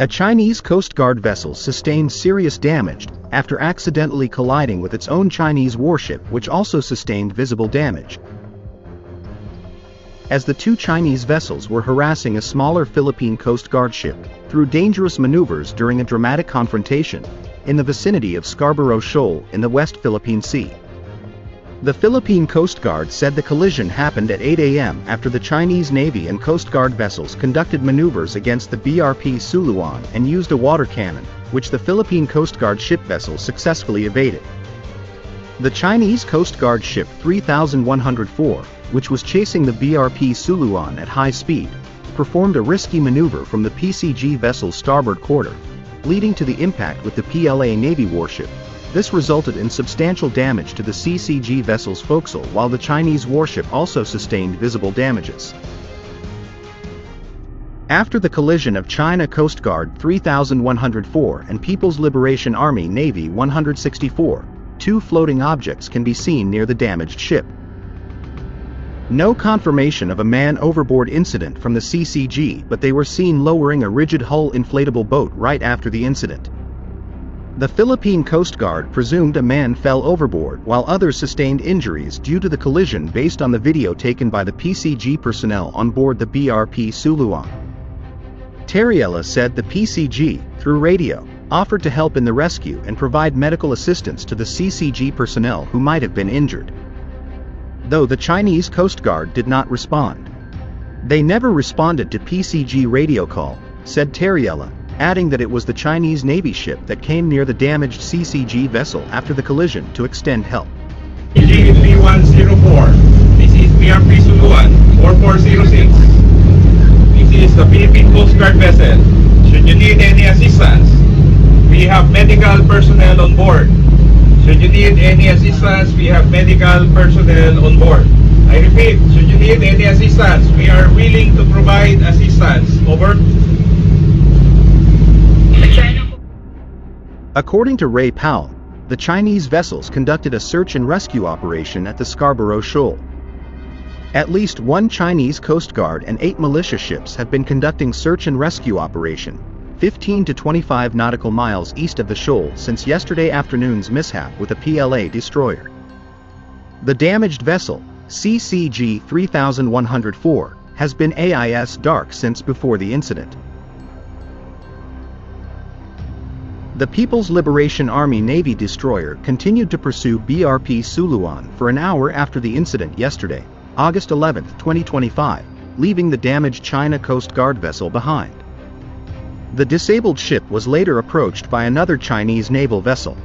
A Chinese Coast Guard vessel sustained serious damage after accidentally colliding with its own Chinese warship, which also sustained visible damage. As the two Chinese vessels were harassing a smaller Philippine Coast Guard ship through dangerous maneuvers during a dramatic confrontation in the vicinity of Scarborough Shoal in the West Philippine Sea. The Philippine Coast Guard said the collision happened at 8 a.m. after the Chinese Navy and Coast Guard vessels conducted maneuvers against the BRP Suluan and used a water cannon, which the Philippine Coast Guard ship vessel successfully evaded. The Chinese Coast Guard ship 3104, which was chasing the BRP Suluan at high speed, performed a risky maneuver from the PCG vessel's starboard quarter, leading to the impact with the PLA Navy warship. This resulted in substantial damage to the CCG vessel's forecastle, while the Chinese warship also sustained visible damages. After the collision of China Coast Guard 3104 and People's Liberation Army Navy 164, two floating objects can be seen near the damaged ship. No confirmation of a man overboard incident from the CCG, but they were seen lowering a rigid hull inflatable boat right after the incident. The Philippine Coast Guard presumed a man fell overboard while others sustained injuries due to the collision based on the video taken by the PCG personnel on board the BRP Suluan. Terriella said the PCG, through radio, offered to help in the rescue and provide medical assistance to the CCG personnel who might have been injured, though the Chinese Coast Guard did not respond. They never responded to PCG radio call, said Terriella, adding that it was the Chinese Navy ship that came near the damaged CCG vessel after the collision to extend help. PG3104, this is BRP Suluan 4406. This is the Philippine Coast Guard vessel. Should you need any assistance, we have medical personnel on board. Should you need any assistance, we have medical personnel on board. I repeat, should you need any assistance, we are willing to provide assistance. Over. According to Ray Powell, the Chinese vessels conducted a search and rescue operation at the Scarborough Shoal. At least one Chinese Coast Guard and 8 militia ships have been conducting search and rescue operation 15 to 25 nautical miles east of the shoal since yesterday afternoon's mishap with a PLA destroyer. The damaged vessel, CCG 3104, has been AIS dark since before the incident. The People's Liberation Army Navy destroyer continued to pursue BRP Suluan for an hour after the incident yesterday, August 11, 2025, leaving the damaged China Coast Guard vessel behind. The disabled ship was later approached by another Chinese naval vessel.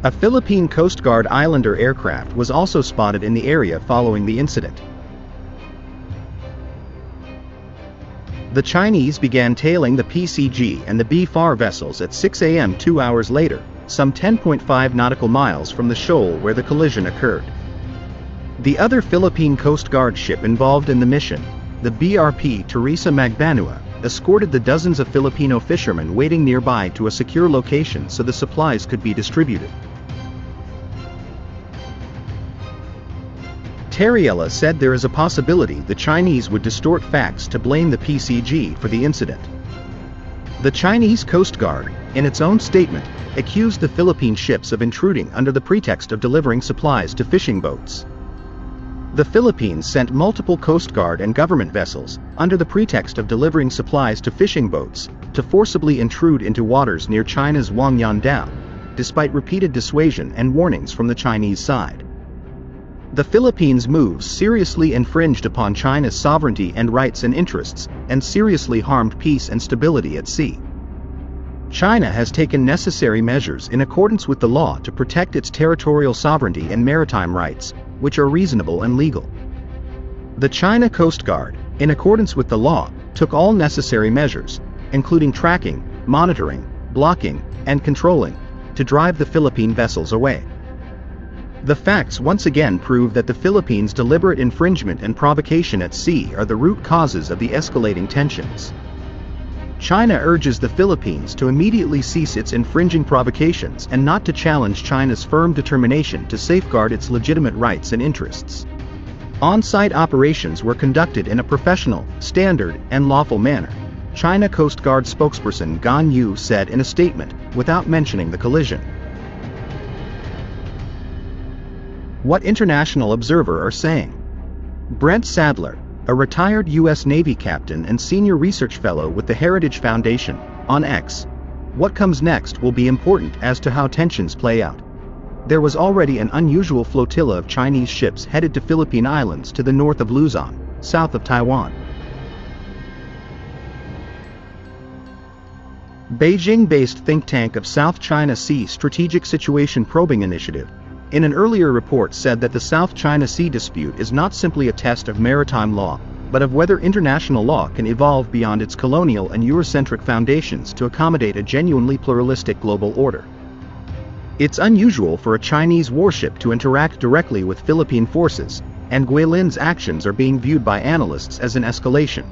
A Philippine Coast Guard Islander aircraft was also spotted in the area following the incident. The Chinese began tailing the PCG and the BFAR vessels at 6 a.m. 2 hours later, some 10.5 nautical miles from the shoal where the collision occurred. The other Philippine Coast Guard ship involved in the mission, the BRP Teresa Magbanua, escorted the dozens of Filipino fishermen waiting nearby to a secure location so the supplies could be distributed. Terriella said there is a possibility the Chinese would distort facts to blame the PCG for the incident. The Chinese Coast Guard, in its own statement, accused the Philippine ships of intruding under the pretext of delivering supplies to fishing boats. The Philippines sent multiple Coast Guard and government vessels, under the pretext of delivering supplies to fishing boats, to forcibly intrude into waters near China's Huangyan Dam, despite repeated dissuasion and warnings from the Chinese side. The Philippines' moves seriously infringed upon China's sovereignty and rights and interests, and seriously harmed peace and stability at sea. China has taken necessary measures in accordance with the law to protect its territorial sovereignty and maritime rights, which are reasonable and legal. The China Coast Guard, in accordance with the law, took all necessary measures, including tracking, monitoring, blocking, and controlling, to drive the Philippine vessels away. The facts once again prove that the Philippines' deliberate infringement and provocation at sea are the root causes of the escalating tensions. China urges the Philippines to immediately cease its infringing provocations and not to challenge China's firm determination to safeguard its legitimate rights and interests. On-site operations were conducted in a professional, standard, and lawful manner. China Coast Guard spokesperson Gan Yu said in a statement, without mentioning the collision. What international observers are saying. Brent Sadler, a retired U.S. Navy captain and senior research fellow with the Heritage Foundation, on X. What comes next will be important as to how tensions play out. There was already an unusual flotilla of Chinese ships headed to Philippine Islands to the north of Luzon, south of Taiwan. Beijing-based think tank of South China Sea Strategic Situation Probing Initiative, in an earlier report said that the South China Sea dispute is not simply a test of maritime law, but of whether international law can evolve beyond its colonial and Eurocentric foundations to accommodate a genuinely pluralistic global order. It's unusual for a Chinese warship to interact directly with Philippine forces, and Guilin's actions are being viewed by analysts as an escalation.